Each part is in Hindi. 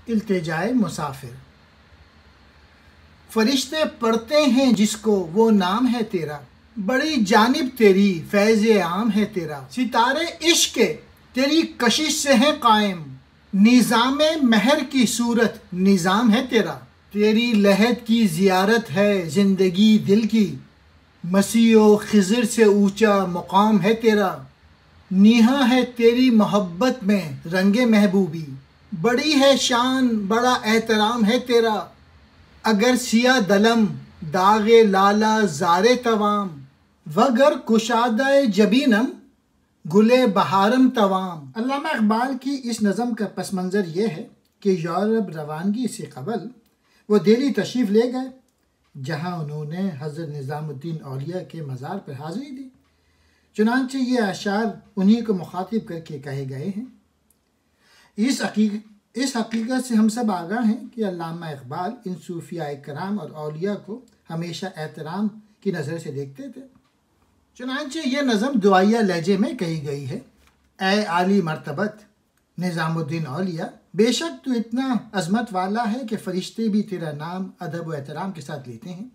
इल्तिजाए मुसाफिर। फरिश्ते पढ़ते हैं जिसको वो नाम है तेरा, बड़ी जानिब तेरी फैज़ आम है तेरा। सितारे इश्क तेरी कशिश से हैं कायम, निज़ाम महर की सूरत निज़ाम है तेरा। तेरी लहद की ज़ियारत है ज़िंदगी दिल की, मसीह खिज़र से ऊंचा मुकाम है तेरा। नीहा है तेरी मोहब्बत में रंगे महबूबी, बड़ी है शान बड़ा एहतराम है तेरा। अगर सिया दलम दागे लाला ज़ारे तवाम, वगर कुशादाए जबीनम गुले बहारम तवाम। अल्लामा इकबाल की इस नज़म का पस मंज़र ये है कि यूरोप रवानगी से कबल वो दिल्ली तशरीफ़ ले गए, जहाँ उन्होंने हज़रत निज़ामुद्दीन औलिया के मज़ार पर हाज़िरी दी। चुनांचे ये अशार उन्हीं को मुखातिब करके कहे गए हैं। इस हकीकत से हम सब आगाह हैं कि अल्लामा इकबाल इन सूफिया कराम और औलिया को हमेशा एहतराम की नज़र से देखते थे। चुनांचे ये नज़म दुआया लहजे में कही गई है। ए आली मर्तबत निज़ामुद्दीन औलिया, बेशक तू इतना अज़मत वाला है कि फ़रिश्ते भी तेरा नाम अदब व एहतराम के साथ लेते हैं,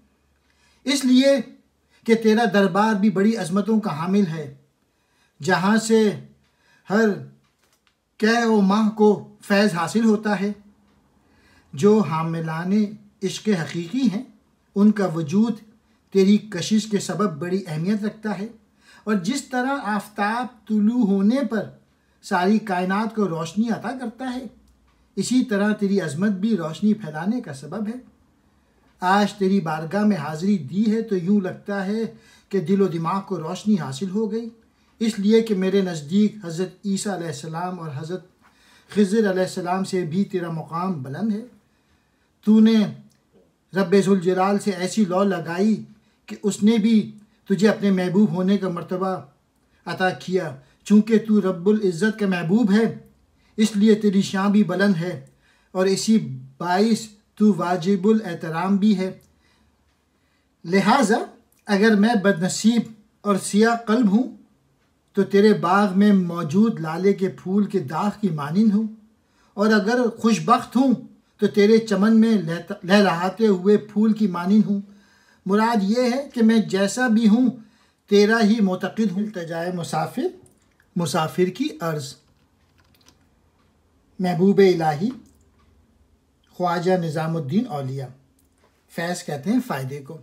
इसलिए कि तेरा दरबार भी बड़ी अज़मतों का हामिल है, जहाँ से हर कै व माह को फैज़ हासिल होता है। जो हामिलाने इश्क़ हकीकी हैं, उनका वजूद तेरी कशिश के सबब बड़ी अहमियत रखता है, और जिस तरह आफ़ताब तुलू होने पर सारी कायनात को रोशनी अता करता है, इसी तरह तेरी अज़मत भी रोशनी फैलाने का सबब है। आज तेरी बारगाह में हाज़िरी दी है तो यूँ लगता है कि दिल व दिमाग को रोशनी हासिल हो गई, इसलिए कि मेरे नज़दीक हज़रत ईसा अलैहिस्सलाम और हज़रत खिज़र अलैहिस्सलाम से भी तेरा मुकाम बुलंद है। तूने रब्बे ज़ुल जलाल से ऐसी लौ लगाई कि उसने भी तुझे अपने महबूब होने का मर्तबा अता किया। चूँकि तू रब्बुल इज़्ज़त का महबूब है, इसलिए तेरी शान भी बुलंद है, और इसी बाइस तू वाजिबुल एहतराम भी है। लिहाजा अगर मैं बदनसीब और सिया कल्ब हूँ तो तेरे बाग में मौजूद लाले के फूल के दाग की मानिंद हूँ, और अगर खुशबख्त हूँ तो तेरे चमन में लहलहाते हुए फूल की मानिंद हूँ। मुराद ये है कि मैं जैसा भी हूँ तेरा ही मोतक़िद हूँ। इल्तिजाए मुसाफिर, मुसाफिर की अर्ज़। महबूब इलाही ख्वाजा निज़ामुद्दीन औलिया। फैज़ कहते हैं फ़ायदे को।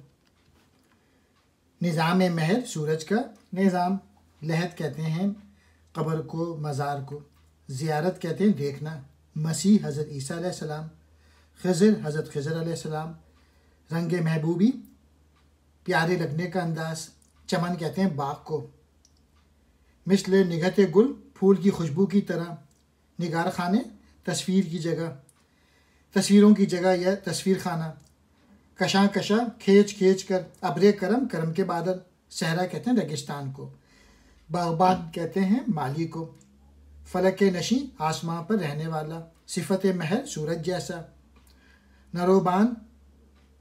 निज़ाम महर सूरज का निज़ाम। लहद कहते हैं कब्र को, मज़ार को। ज़ियारत कहते हैं देखना। मसीह हज़रत ईसा अलैहिस्सलाम। खिज़र हज़रत खिज़र अलैहिस्सलाम। रंग महबूबी प्यारे लगने का अंदाज़। चमन कहते हैं बाग को। मिस्ल निगहत गुल फूल की खुशबू की तरह। निगार खाने तस्वीर की जगह, तस्वीरों की जगह या तस्वीर खाना। कशा कशा खींच खींच कर। अब्रे करम करम के बादल। सहरा कहते हैं रेगिस्तान को। बागबान कहते हैं माली को। फलक नशी आसमां पर रहने वाला। सिफत महर सूरज जैसा। नरोबान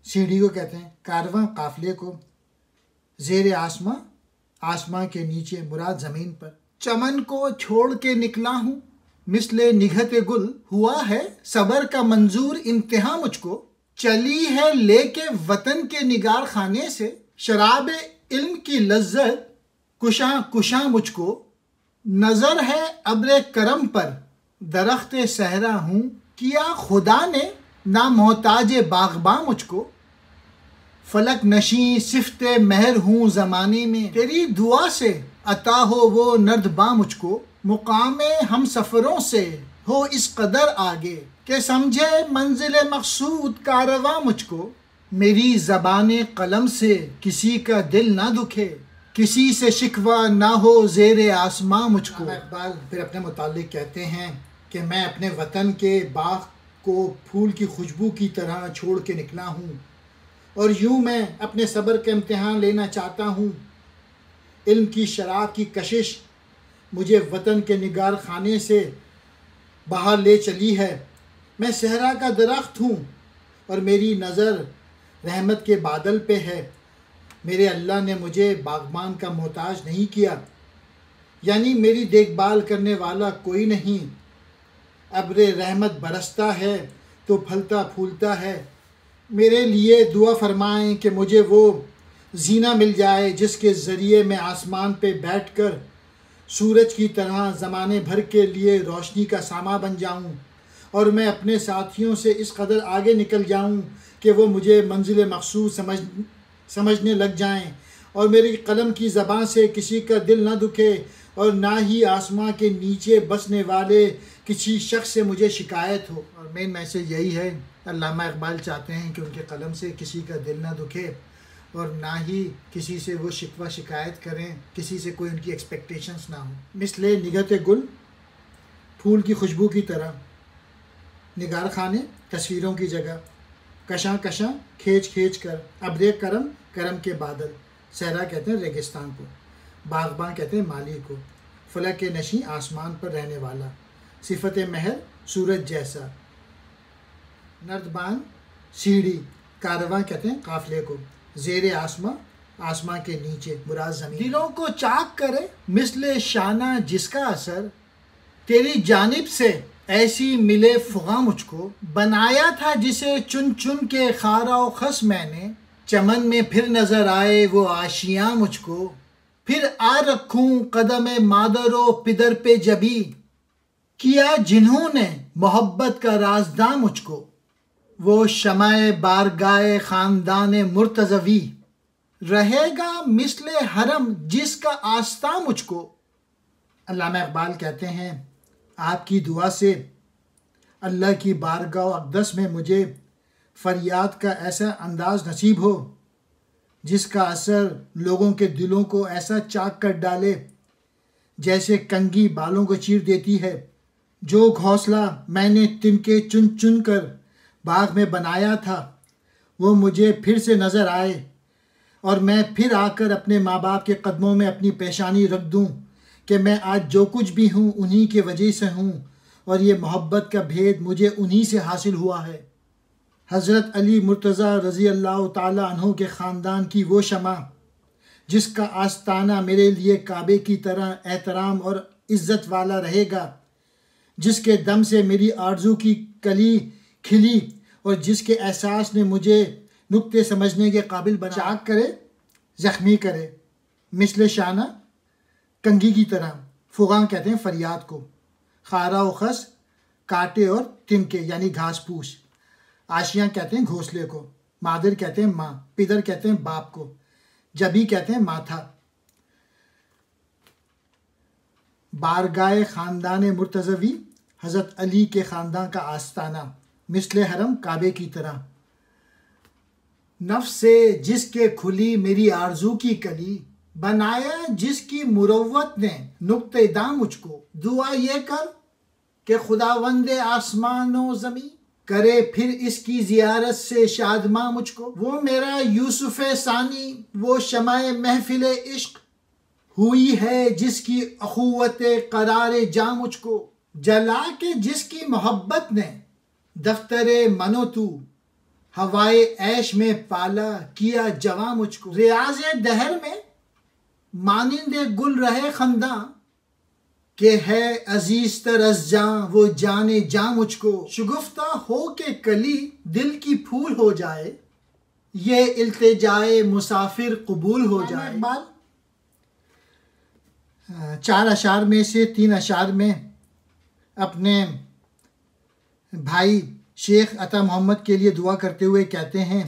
सीढ़ी को कहते हैं। कारवां काफिले को। ज़ेर आसमां आसमां के नीचे, मुराद ज़मीन पर। चमन को छोड़ के निकला हूँ मिसले निगहत गुल, हुआ है सबर का मंजूर इंतहा मुझको। चली है लेके वतन के निगार खाने से, शराब इल्म की लज्जत कुशा कुशा मुझको। नज़र है अब्रे करम पर दरख्त सहरा हूँ, किया खुदा ने ना मोहताज बागबा मुझको। फलक नशी सिफ्ते महर हूँ ज़माने में, तेरी दुआ से अता हो वो नर्दबा मुझको। मुकामे हम सफ़रों से हो इस कदर आगे, के समझे मंजिल मकसूद कारवां मुझको। मेरी ज़बाने कलम से किसी का दिल ना दुखे, किसी से शिकवा ना हो ज़ेरे आसमां मुझको। इकबाल फिर अपने मुतालिक कहते हैं कि मैं अपने वतन के बाग को फूल की खुशबू की तरह छोड़ के निकला हूँ, और यूँ मैं अपने सब्र का इम्तिहान लेना चाहता हूँ। इल्म की शराब की कशिश मुझे वतन के निगार खाने से बाहर ले चली है। मैं सहरा का दरख्त हूँ और मेरी नज़र रहमत के बादल पे है। मेरे अल्लाह ने मुझे बागबान का मोहताज नहीं किया, यानी मेरी देखभाल करने वाला कोई नहीं। अब्रे रहमत बरसता है तो फलता फूलता है। मेरे लिए दुआ फरमाएं कि मुझे वो जीना मिल जाए जिसके ज़रिए मैं आसमान पे बैठकर सूरज की तरह ज़माने भर के लिए रोशनी का सामा बन जाऊं और मैं अपने साथियों से इस कदर आगे निकल जाऊं कि वो मुझे मंजिल मकसूद समझने लग जाएं और मेरी कलम की ज़बान से किसी का दिल ना दुखे और ना ही आसमां के नीचे बसने वाले किसी शख्स से मुझे शिकायत हो। और मेन मैसेज यही है, अल्लामा इकबाल चाहते हैं कि उनके कलम से किसी का दिल ना दुखे और ना ही किसी से वो शिकवा शिकायत करें, किसी से कोई उनकी एक्सपेक्टेशंस ना हो। मिसले निगत गुल, फूल की खुशबू की तरह, निगार खाने तस्वीरों की जगह, कशां कशां खींच खींच कर, अब्रे करम करम के बादल। सहरा कहते हैं रेगिस्तान को, बागबान कहते हैं माली को, फलक के नशी आसमान पर रहने वाला, सिफत महर सूरज जैसा, नर्दबान सीढ़ी, कारवां कहते हैं काफिले को, ज़ेरे आसमां आसमां के नीचे मुराद ज़मीन। दिलों को चाक करे मिसले शाना जिसका असर, तेरी जानिब से ऐसी मिले फुगा मुझको, बनाया था जिसे चुन चुन के खारा व खस मैंने, चमन में फिर नजर आए वो आशियाँ मुझको, फिर आ रखूं कदम मादर पिदर पे जबी, किया जिन्होंने मोहब्बत का राजदां मुझको, वो शमाए बारगाए ख़ानदान मुर्तज़वी, रहेगा मिसले हरम जिसका आस्था मुझको। अल्लामा इकबाल कहते हैं, आपकी दुआ से अल्लाह की बारगाह अक़दस में मुझे फरियाद का ऐसा अंदाज़ नसीब हो जिसका असर लोगों के दिलों को ऐसा चाक कर डाले जैसे कंघी बालों को चीर देती है। जो घोंसला मैंने तिनके चुन चुन कर बाग में बनाया था वो मुझे फिर से नज़र आए और मैं फिर आकर अपने माँ बाप के कदमों में अपनी पेशानी रख दूँ कि मैं आज जो कुछ भी हूँ उन्हीं के वजह से हूँ और ये मोहब्बत का भेद मुझे उन्हीं से हासिल हुआ है। हज़रत अली मुर्तज़ा रज़ी अल्लाह ताला अन्हु के ख़ानदान की वो शमा जिसका आस्ताना मेरे लिए काबे की तरह एहतराम और इज़्ज़त वाला रहेगा, जिसके दम से मेरी आरज़ू की कली खिली और जिसके एहसास ने मुझे नुक्ते समझने के काबिल बना। चाक करे ज़ख्मी करे मिसले शाना कंघी की तरह, फुगां कहते हैं फरियाद को, खारा व खस कांटे और तिनके यानी घास फूस, आशियाँ कहते हैं घोंसले को, मादर कहते हैं माँ, पिदर कहते हैं बाप को, जबी कहते हैं माथा, बारगाए ख़ानदान मुर्तज़वी हज़रत अली के ख़ानदान का आस्ताना, मिसले हरम काबे की तरह, नफ्स से जिसके खुली मेरी आरज़ू की कली, बनाया जिसकी मुरव्वत ने नुक्ते दाम मुझको, दुआ ये कर कि खुदावंदे आसमान व ज़मीं करे फिर इसकी ज़ियारत से शादमा मुझको। वो मेरा यूसुफ़ सानी वो शमाए महफिल इश्क हुई है जिसकी अखुवत करार जा मुझको, जला के जिसकी मोहब्बत ने दफ्तरे मनो तू हवाए ऐश में पाला किया जवा मुझको। रियाज़ दहर में मानिंदे गुल रहे खंदा के है अजीज तर अज जां वो जाने जा मुझको, शुगुफ्ता हो के कली दिल की फूल हो जाए ये इल्तिजाए मुसाफिर कबूल हो जाए। इकबाल 4 अशार में से 3 अशार में अपने भाई शेख अता मोहम्मद के लिए दुआ करते हुए कहते हैं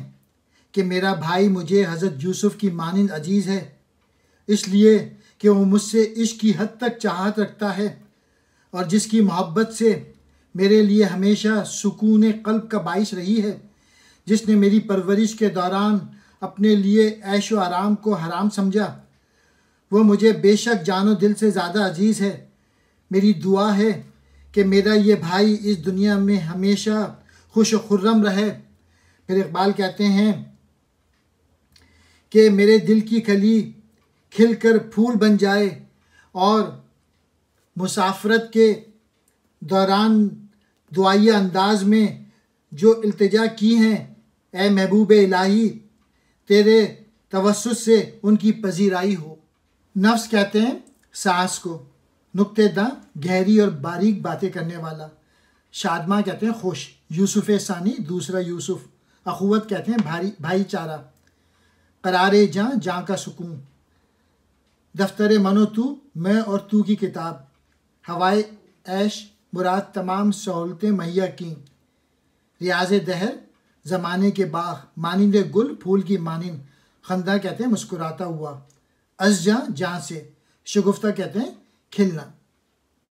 कि मेरा भाई मुझे हज़रत यूसुफ़ की मानिंद अजीज़ है, इसलिए कि वो मुझसे इश्क की हद तक चाहत रखता है और जिसकी मोहब्बत से मेरे लिए हमेशा सुकून क़ल्ब का बाइस रही है, जिसने मेरी परवरिश के दौरान अपने लिए ऐश व आराम को हराम समझा, वो मुझे बेशक जानो दिल से ज़्यादा अजीज़ है। मेरी दुआ है कि मेरा ये भाई इस दुनिया में हमेशा खुश व खुर्रम रहे। फिर इकबाल कहते हैं कि मेरे दिल की कली खिलकर फूल बन जाए और मुसाफरत के दौरान दुआया अंदाज में जो इल्तिजा की हैं, ए महबूब इलाही तेरे तवस्सुस से उनकी पजीराई हो। नफ्स कहते हैं सांस को, नुक्तेदां गहरी और बारीक बातें करने वाला, शादमा कहते हैं खुश, यूसुफ सानी दूसरा यूसुफ, अखुवत कहते हैं भाईचारा, करारे जां का सुकून, दफ्तर मनो तू मैं और तू की किताब, हवाए ऐश मुराद तमाम सहूलतें मुहैया की, रियाज दहर ज़माने के बाग, मानिंदे गुल फूल की मानिंद, खंदा कहते हैं मुस्कुराता हुआ, अज़जा जाँ से, शगुफ्ता कहते हैं खिलना।